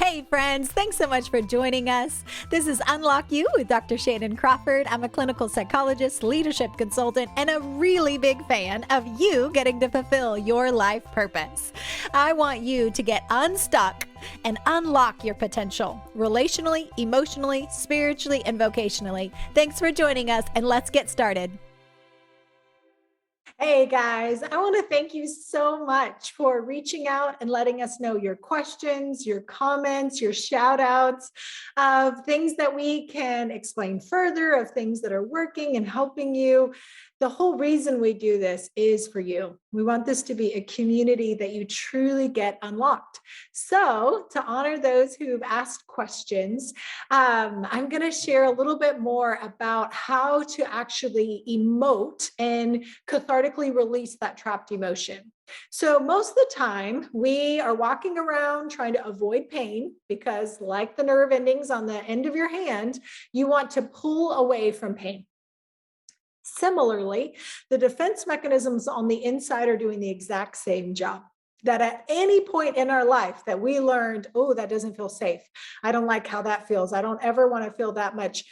Hey friends, thanks so much for joining us. This is Unlock You with Dr. Shannan Crawford. I'm a clinical psychologist, leadership consultant, and a really big fan of you getting to fulfill your life purpose. I want you to get unstuck and unlock your potential relationally, emotionally, spiritually, and vocationally. Thanks for joining us, and let's get started. Hey guys, I want to thank you so much for reaching out and letting us know your questions, your comments, your shout outs of things that we can explain further, of things that are working and helping you. The whole reason we do this is for you. We want this to be a community that you truly get unlocked. So, to honor those who've asked questions, I'm going to share a little bit more about how to actually emote and cathartically release that trapped emotion. So most of the time, we are walking around trying to avoid pain because, like the nerve endings on the end of your hand, you want to pull away from pain. Similarly, the defense mechanisms on the inside are doing the exact same job. That at any point in our life that we learned, oh, that doesn't feel safe. I don't like how that feels. I don't ever want to feel that much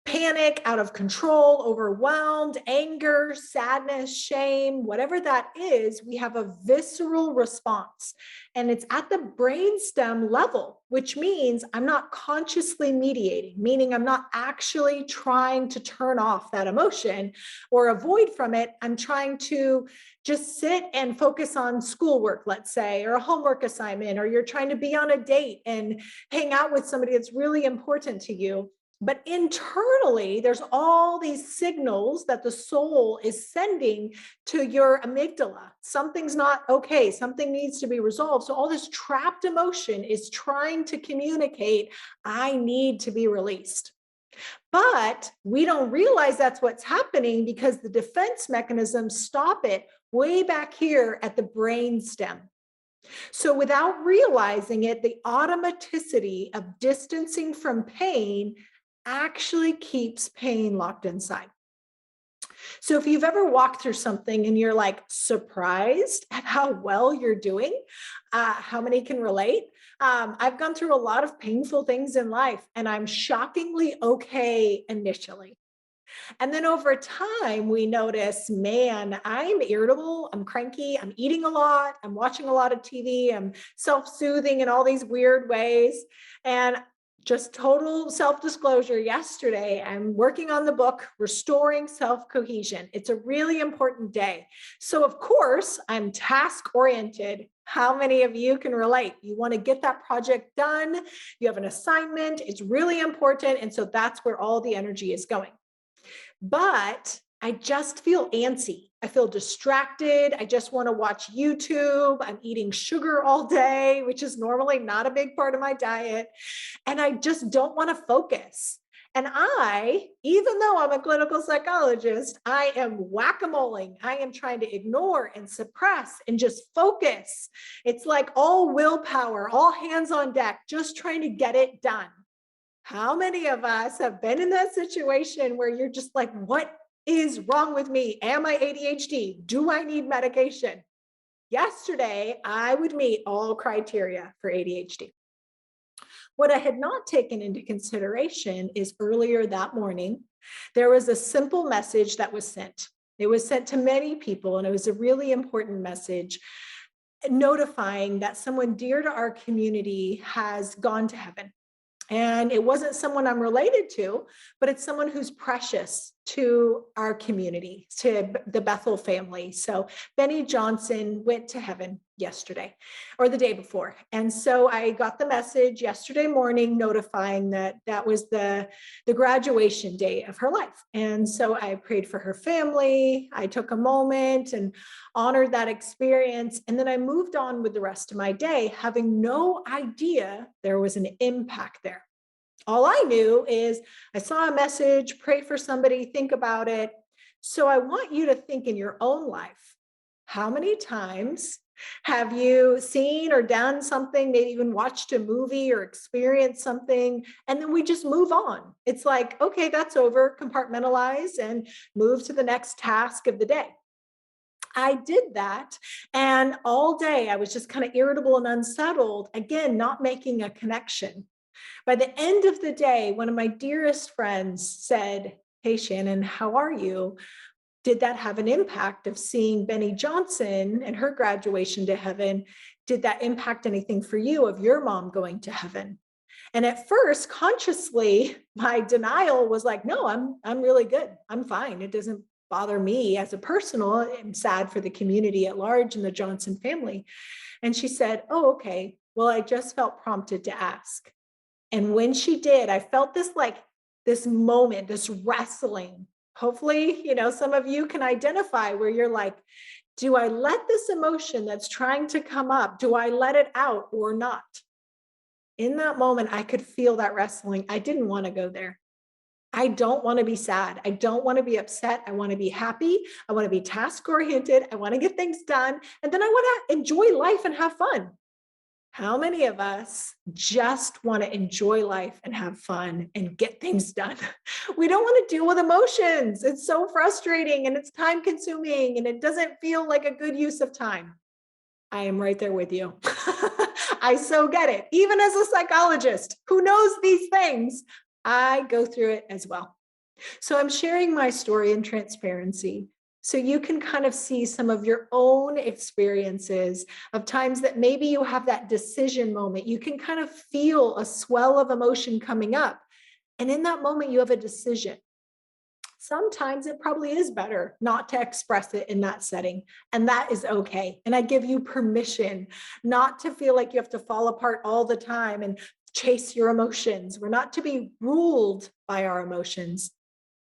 panic, out of control, overwhelmed, anger, sadness, shame, whatever that is, we have a visceral response. And it's at the brainstem level, which means I'm not consciously mediating, meaning I'm not actually trying to turn off that emotion or avoid from it. I'm trying to just sit and focus on schoolwork, let's say, or a homework assignment, or you're trying to be on a date and hang out with somebody that's really important to you. But internally, there's all these signals that the soul is sending to your amygdala. Something's not okay. Something needs to be resolved. So all this trapped emotion is trying to communicate, I need to be released. But we don't realize that's what's happening because the defense mechanisms stop it way back here at the brain stem. So without realizing it, the automaticity of distancing from pain actually keeps pain locked inside. So if you've ever walked through something and you're like surprised at how well you're doing, how many can relate? I've gone through a lot of painful things in life and I'm shockingly okay initially. And then over time, we notice, man, I'm irritable, I'm cranky, I'm eating a lot, I'm watching a lot of TV, I'm self-soothing in all these weird ways. And just total self-disclosure, yesterday, I'm working on the book, Restoring Self-Cohesion. It's a really important day. So of course, I'm task-oriented. How many of you can relate? You want to get that project done. You have an assignment. It's really important. And so that's where all the energy is going. But I just feel antsy. I feel distracted. I just want to watch YouTube. I'm eating sugar all day, which is normally not a big part of my diet. And I just don't want to focus. And even though I'm a clinical psychologist, I am whack-a-moling. I am trying to ignore and suppress and just focus. It's like all willpower, all hands on deck, just trying to get it done. How many of us have been in that situation where you're just like, what is wrong with me? Am I ADHD? Do I need medication? Yesterday, I would meet all criteria for ADHD. What I had not taken into consideration is earlier that morning, there was a simple message that was sent. It was sent to many people, and it was a really important message notifying that someone dear to our community has gone to heaven. And it wasn't someone I'm related to, but it's someone who's precious to our community, to the Bethel family. So Benny Johnson went to heaven yesterday or the day before. And so I got the message yesterday morning notifying that that was the graduation day of her life. And so I prayed for her family. I took a moment and honored that experience. And then I moved on with the rest of my day, having no idea there was an impact there. All I knew is I saw a message, pray for somebody, think about it. So I want you to think in your own life, how many times have you seen or done something, maybe even watched a movie or experienced something, and then we just move on? It's like, okay, that's over, compartmentalize and move to the next task of the day. I did that. And all day I was just kind of irritable and unsettled, again, not making a connection. By the end of the day, one of my dearest friends said, "Hey, Shannan, how are you? Did that have an impact of seeing Benny Johnson and her graduation to heaven? Did that impact anything for you of your mom going to heaven?" And at first, consciously, my denial was like, "No, I'm really good. I'm fine. It doesn't bother me as a personal. I'm sad for the community at large and the Johnson family." And she said, "Oh, okay. Well, I just felt prompted to ask." And when she did, I felt this like this moment, this wrestling. Hopefully, some of you can identify where you're like, do I let this emotion that's trying to come up, do I let it out or not? In that moment, I could feel that wrestling. I didn't want to go there. I don't want to be sad. I don't want to be upset. I want to be happy. I want to be task oriented. I want to get things done. And then I want to enjoy life and have fun. How many of us just want to enjoy life and have fun and get things done? We don't want to deal with emotions. It's so frustrating and it's time consuming and it doesn't feel like a good use of time. I am right there with you. I so get it. Even as a psychologist who knows these things, I go through it as well. So I'm sharing my story in transparency so you can kind of see some of your own experiences of times that maybe you have that decision moment. You can kind of feel a swell of emotion coming up. And in that moment, you have a decision. Sometimes it probably is better not to express it in that setting. And that is okay. And I give you permission not to feel like you have to fall apart all the time and chase your emotions. We're not to be ruled by our emotions,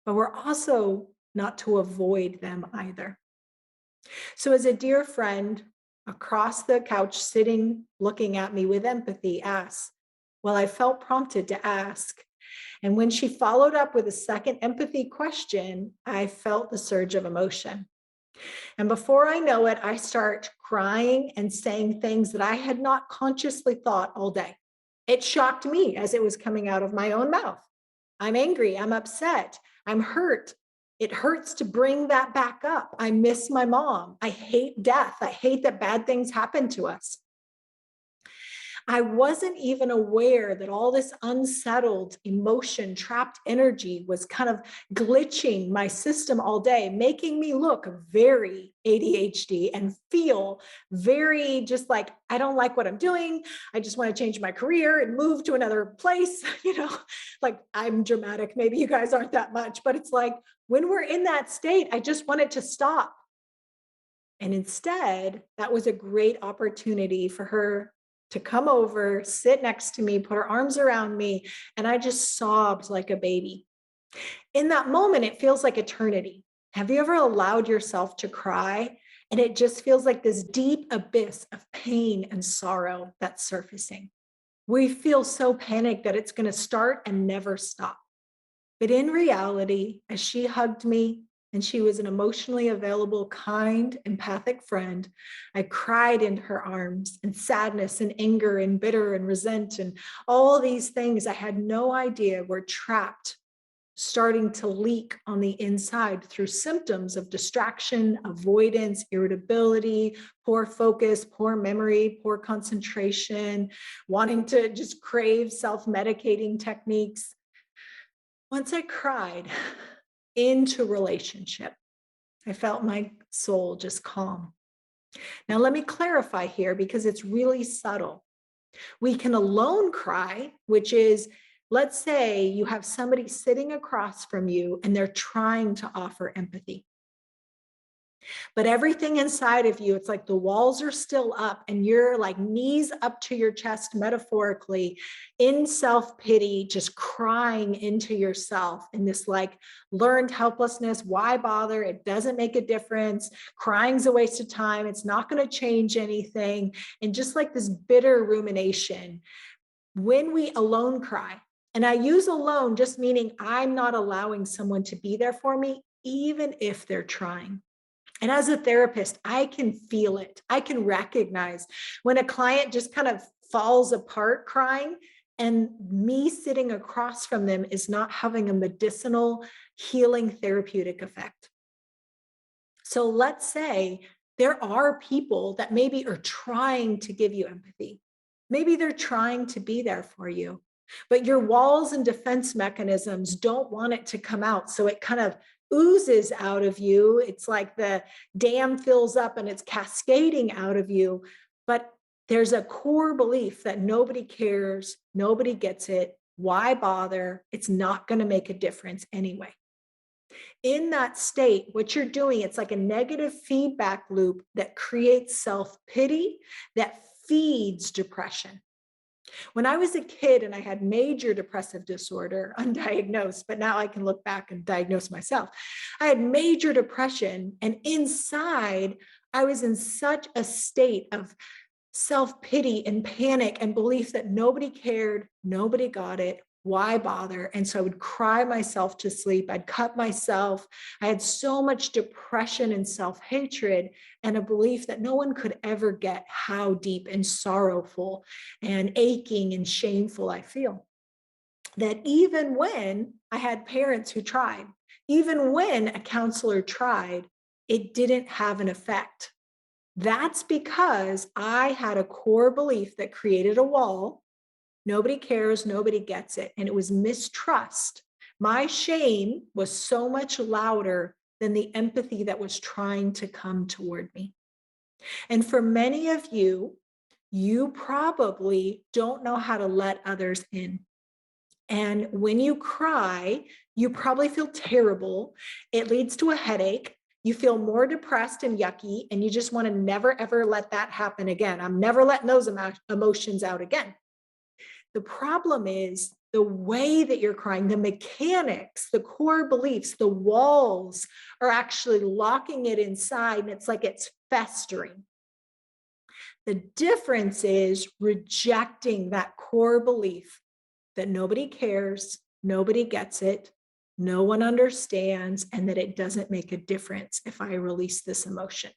but we're also not to avoid them either. So as a dear friend across the couch, sitting, looking at me with empathy, asks, well, I felt prompted to ask. And when she followed up with a second empathy question, I felt the surge of emotion. And before I know it, I start crying and saying things that I had not consciously thought all day. It shocked me as it was coming out of my own mouth. I'm angry, I'm upset, I'm hurt. It hurts to bring that back up. I miss my mom. I hate death. I hate that bad things happen to us. I wasn't even aware that all this unsettled emotion, trapped energy was kind of glitching my system all day, making me look very ADHD and feel very just like, I don't like what I'm doing. I just want to change my career and move to another place. Like I'm dramatic. Maybe you guys aren't that much, but it's like when we're in that state, I just want it to stop. And instead, that was a great opportunity for her to come over, sit next to me, put her arms around me, and I just sobbed like a baby. In that moment, it feels like eternity. Have you ever allowed yourself to cry? And it just feels like this deep abyss of pain and sorrow that's surfacing. We feel so panicked that it's going to start and never stop. But in reality, as she hugged me, and she was an emotionally available, kind, empathic friend, I cried into her arms, and sadness and anger and bitter and resent and all these things I had no idea were trapped, starting to leak on the inside through symptoms of distraction, avoidance, irritability, poor focus, poor memory, poor concentration, wanting to just crave self-medicating techniques. Once I cried into relationship, I felt my soul just calm. Now, let me clarify here because it's really subtle. We can alone cry, which is, let's say you have somebody sitting across from you and they're trying to offer empathy. But everything inside of you, it's like the walls are still up and you're like knees up to your chest, metaphorically, in self-pity, just crying into yourself in this like learned helplessness. Why bother? It doesn't make a difference. Crying's a waste of time. It's not going to change anything. And just like this bitter rumination, when we alone cry, and I use alone just meaning I'm not allowing someone to be there for me, even if they're trying. And as a therapist, I can feel it. I can recognize when a client just kind of falls apart crying and me sitting across from them is not having a medicinal, healing, therapeutic effect. So let's say there are people that maybe are trying to give you empathy. Maybe they're trying to be there for you, but your walls and defense mechanisms don't want it to come out. So it kind of oozes out of you. It's like the dam fills up and it's cascading out of you. But there's a core belief that nobody cares, nobody gets it. Why bother? It's not going to make a difference anyway. In that state, what you're doing, it's like a negative feedback loop that creates self-pity, that feeds depression. When I was a kid and I had major depressive disorder, undiagnosed, but now I can look back and diagnose myself. I had major depression, and inside, I was in such a state of self-pity and panic and belief that nobody cared, nobody got it. Why bother? And so I would cry myself to sleep. I'd cut myself. I had so much depression and self-hatred and a belief that no one could ever get how deep and sorrowful and aching and shameful I feel. That even when I had parents who tried, even when a counselor tried, it didn't have an effect. That's because I had a core belief that created a wall. Nobody cares, nobody gets it. And it was mistrust. My shame was so much louder than the empathy that was trying to come toward me. And for many of you, you probably don't know how to let others in. And when you cry, you probably feel terrible. It leads to a headache. You feel more depressed and yucky, and you just want to never, ever let that happen again. I'm never letting those emotions out again. The problem is the way that you're crying, the mechanics, the core beliefs, the walls are actually locking it inside, and it's like it's festering. The difference is rejecting that core belief that nobody cares, nobody gets it, no one understands, and that it doesn't make a difference if I release this emotion.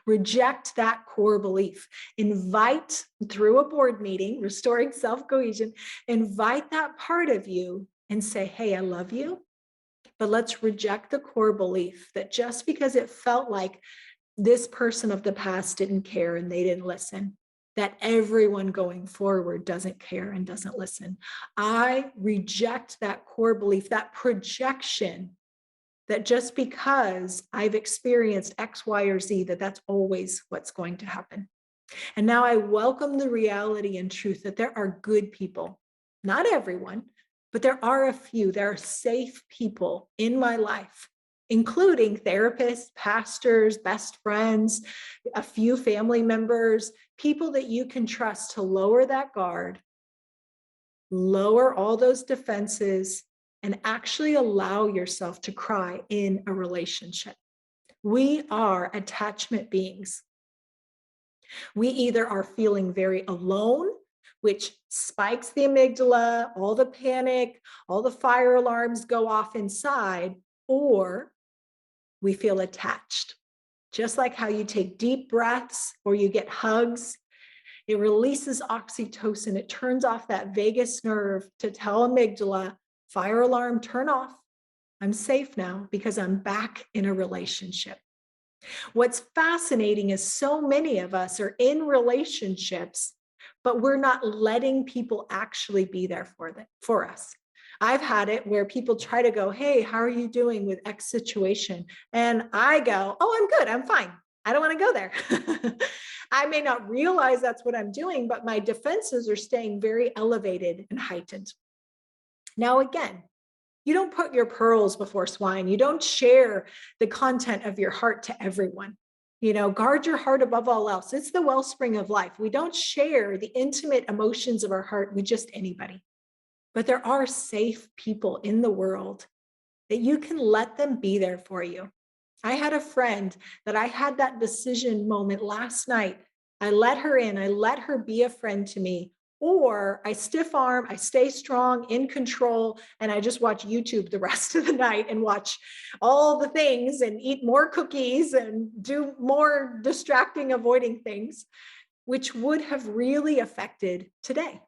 Reject that core belief. Invite, through a board meeting, restoring self-cohesion, invite that part of you and say, hey, I love you, but let's reject the core belief that just because it felt like this person of the past didn't care and they didn't listen, that everyone going forward doesn't care and doesn't listen. I reject that core belief, that projection that just because I've experienced X, Y, or Z, that's always what's going to happen. And now I welcome the reality and truth that there are good people, not everyone, but there are a few. There are safe people in my life, including therapists, pastors, best friends, a few family members, people that you can trust to lower that guard, lower all those defenses, and actually allow yourself to cry in a relationship. We are attachment beings. We either are feeling very alone, which spikes the amygdala, all the panic, all the fire alarms go off inside, or we feel attached. Just like how you take deep breaths or you get hugs, it releases oxytocin. It turns off that vagus nerve to tell amygdala, fire alarm, turn off. I'm safe now because I'm back in a relationship. What's fascinating is so many of us are in relationships, but we're not letting people actually be there for us. I've had it where people try to go, hey, how are you doing with X situation? And I go, oh, I'm good. I'm fine. I don't want to go there. I may not realize that's what I'm doing, but my defenses are staying very elevated and heightened. Now, again, you don't put your pearls before swine. You don't share the content of your heart to everyone. Guard your heart above all else. It's the wellspring of life. We don't share the intimate emotions of our heart with just anybody. But there are safe people in the world that you can let them be there for you. I had a friend that I had that decision moment last night. I let her in. I let her be a friend to me. Or I stiff arm, I stay strong, in control, and I just watch YouTube the rest of the night and watch all the things and eat more cookies and do more distracting, avoiding things, which would have really affected today.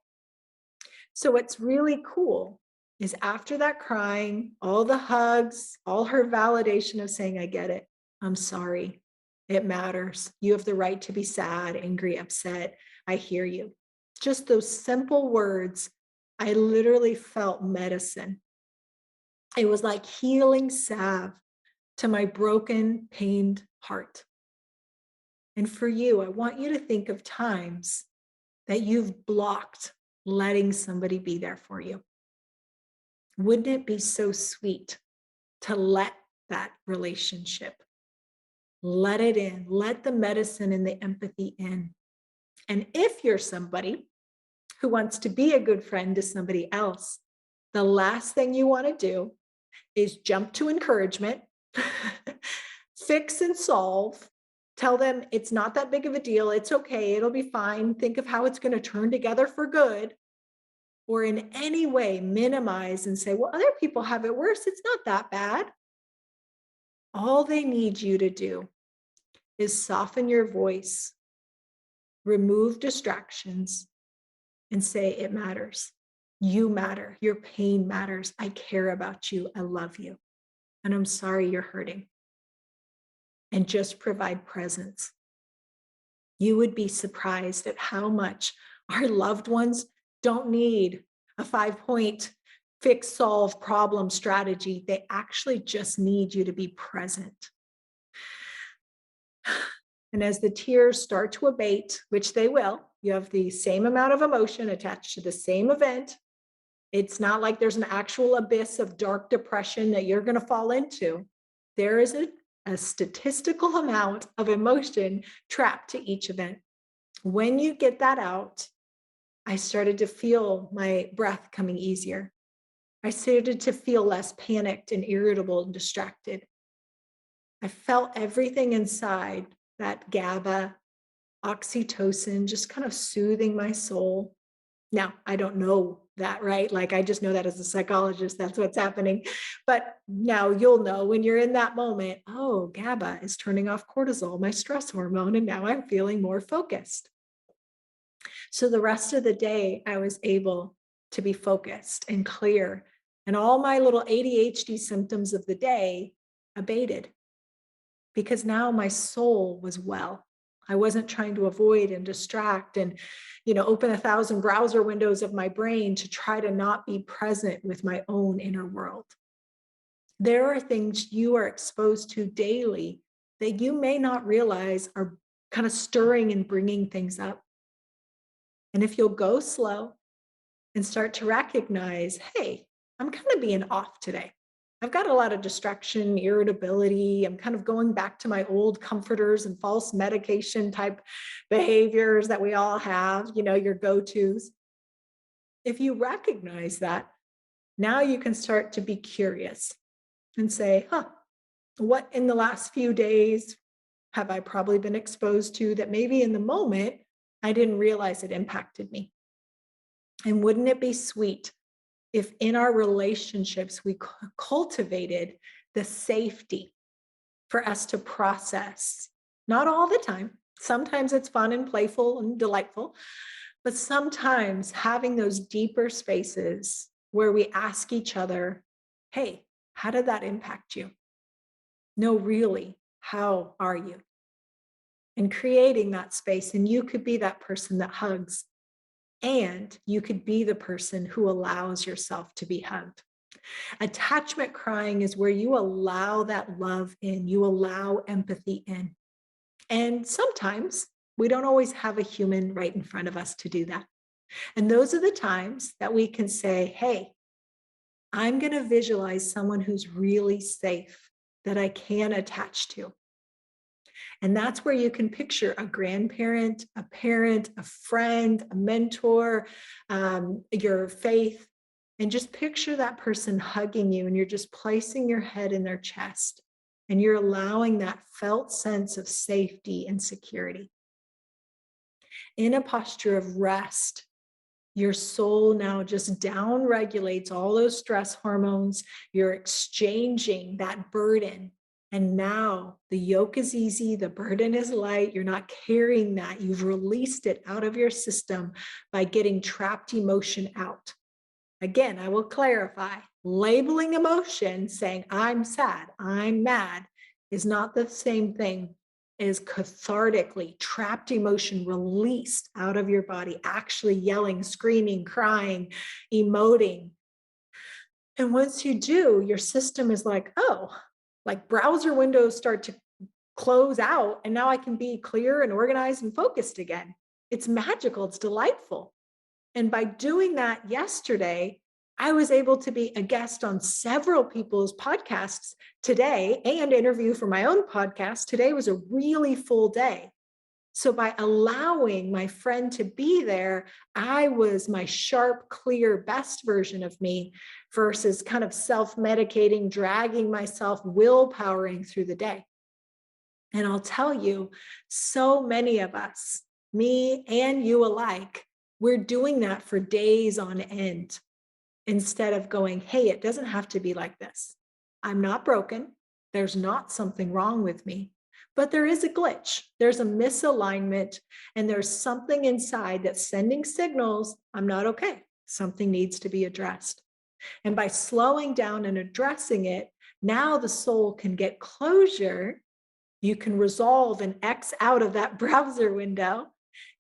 So what's really cool is after that crying, all the hugs, all her validation of saying, I get it. I'm sorry. It matters. You have the right to be sad, angry, upset. I hear you. Just those simple words, I literally felt medicine. It was like healing salve to my broken, pained heart. And for you, I want you to think of times that you've blocked letting somebody be there for you. Wouldn't it be so sweet to let that relationship, let it in, let the medicine and the empathy in? And if you're somebody who wants to be a good friend to somebody else, the last thing you want to do is jump to encouragement, fix and solve, tell them it's not that big of a deal. It's okay. It'll be fine. Think of how it's going to turn together for good. Or in any way minimize and say, well, other people have it worse. It's not that bad. All they need you to do is soften your voice, remove distractions, and say, it matters. You matter. Your pain matters. I care about you. I love you. And I'm sorry you're hurting. And just provide presence. You would be surprised at how much our loved ones don't need a 5-point fix, solve, problem strategy. They actually just need you to be present. And as the tears start to abate, which they will, you have the same amount of emotion attached to the same event. It's not like there's an actual abyss of dark depression that you're going to fall into. There is a statistical amount of emotion trapped to each event. When you get that out, I started to feel my breath coming easier. I started to feel less panicked and irritable and distracted. I felt everything inside, that GABA, oxytocin, just kind of soothing my soul. Now, I don't know that, right? Like, I just know that as a psychologist, that's what's happening. But now you'll know when you're in that moment, oh, GABA is turning off cortisol, my stress hormone, and now I'm feeling more focused. So the rest of the day, I was able to be focused and clear, and all my little ADHD symptoms of the day abated because now my soul was well. I wasn't trying to avoid and distract and, open 1,000 browser windows of my brain to try to not be present with my own inner world. There are things you are exposed to daily that you may not realize are kind of stirring and bringing things up. And if you'll go slow and start to recognize, hey, I'm kind of being off today. I've got a lot of distraction, irritability. I'm kind of going back to my old comforters and false medication type behaviors that we all have, your go-tos. If you recognize that, now you can start to be curious and say, what in the last few days have I probably been exposed to that maybe in the moment I didn't realize it impacted me? And wouldn't it be sweet if in our relationships we cultivated the safety for us to process? Not all the time. Sometimes it's fun and playful and delightful, but sometimes having those deeper spaces where we ask each other, hey, how did that impact you? No, really, how are you? And creating that space, and you could be that person that hugs, and you could be the person who allows yourself to be hugged. Attachment crying is where you allow that love in, you allow empathy in. And sometimes we don't always have a human right in front of us to do that. And those are the times that we can say, hey, I'm going to visualize someone who's really safe that I can attach to. And that's where you can picture a grandparent, a parent, a friend, a mentor, your faith, and just picture that person hugging you, and you're just placing your head in their chest, and you're allowing that felt sense of safety and security. In a posture of rest, your soul now just down regulates all those stress hormones. You're exchanging that burden. And now the yoke is easy, the burden is light, you're not carrying that. You've released it out of your system by getting trapped emotion out. Again, I will clarify, labeling emotion, saying I'm sad, I'm mad, is not the same thing as cathartically trapped emotion released out of your body, actually yelling, screaming, crying, emoting. And once you do, your system is like, oh, like browser windows start to close out, and now I can be clear and organized and focused again. It's magical, it's delightful. And by doing that yesterday, I was able to be a guest on several people's podcasts today and interview for my own podcast. Today was a really full day. So by allowing my friend to be there, I was my sharp, clear, best version of me versus kind of self-medicating, dragging myself, willpowering through the day. And I'll tell you, so many of us, me and you alike, we're doing that for days on end instead of going, hey, it doesn't have to be like this. I'm not broken. There's not something wrong with me, but there is a glitch. There's a misalignment, and there's something inside that's sending signals. I'm not okay. Something needs to be addressed. And by slowing down and addressing it, now the soul can get closure. You can resolve and X out of that browser window.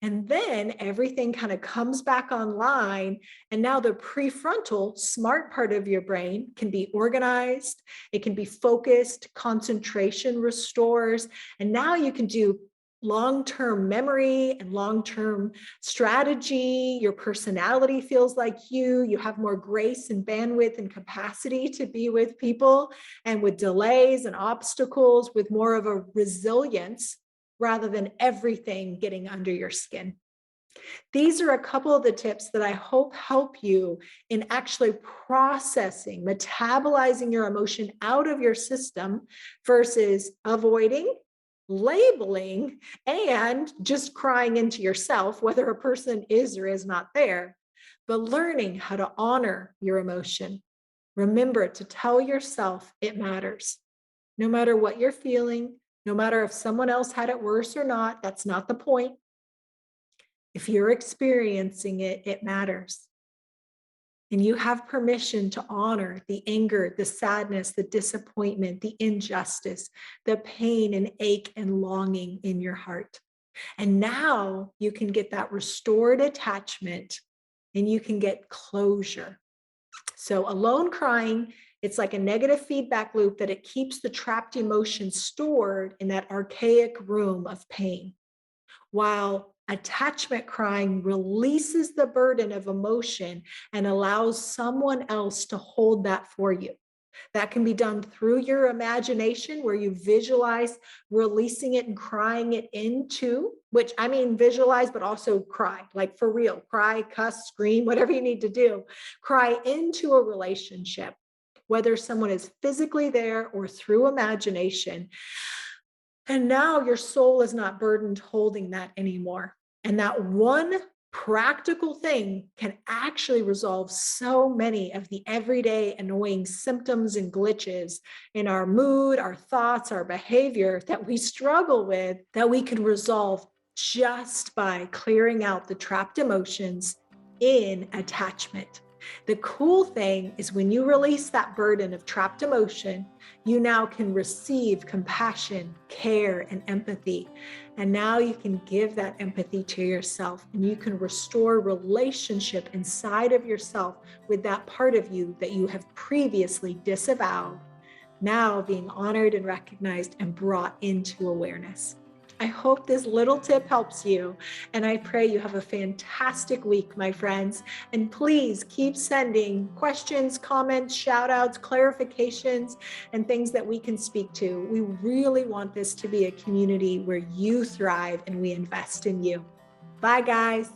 And then everything kind of comes back online. And now the prefrontal smart part of your brain can be organized. It can be focused, concentration restores. And now you can do long-term memory and long-term strategy. Your personality feels like you have more grace and bandwidth and capacity to be with people, and with delays and obstacles, with more of a resilience rather than everything getting under your skin. These are a couple of the tips that I hope help you in actually processing, metabolizing your emotion out of your system versus avoiding, labeling, and just crying into yourself, whether a person is or is not there, but learning how to honor your emotion. Remember to tell yourself it matters. No matter what you're feeling, no matter if someone else had it worse or not, that's not the point. If you're experiencing it, it matters. And you have permission to honor the anger, the sadness, the disappointment, the injustice, the pain and ache and longing in your heart. And now you can get that restored attachment, and you can get closure. So alone crying, it's like a negative feedback loop that it keeps the trapped emotion stored in that archaic room of pain. While attachment crying releases the burden of emotion and allows someone else to hold that for you. That can be done through your imagination, where you visualize releasing it and crying it into, which I mean visualize, but also cry, like for real, cry, cuss, scream, whatever you need to do. Cry into a relationship, whether someone is physically there or through imagination. And now your soul is not burdened holding that anymore. And that one practical thing can actually resolve so many of the everyday annoying symptoms and glitches in our mood, our thoughts, our behavior that we struggle with, that we can resolve just by clearing out the trapped emotions in attachment. The cool thing is when you release that burden of trapped emotion, you now can receive compassion, care, and empathy. And now you can give that empathy to yourself, and you can restore relationship inside of yourself with that part of you that you have previously disavowed, now being honored and recognized and brought into awareness. I hope this little tip helps you, and I pray you have a fantastic week, my friends. And please keep sending questions, comments, shout outs, clarifications, and things that we can speak to. We really want this to be a community where you thrive and we invest in you. Bye, guys.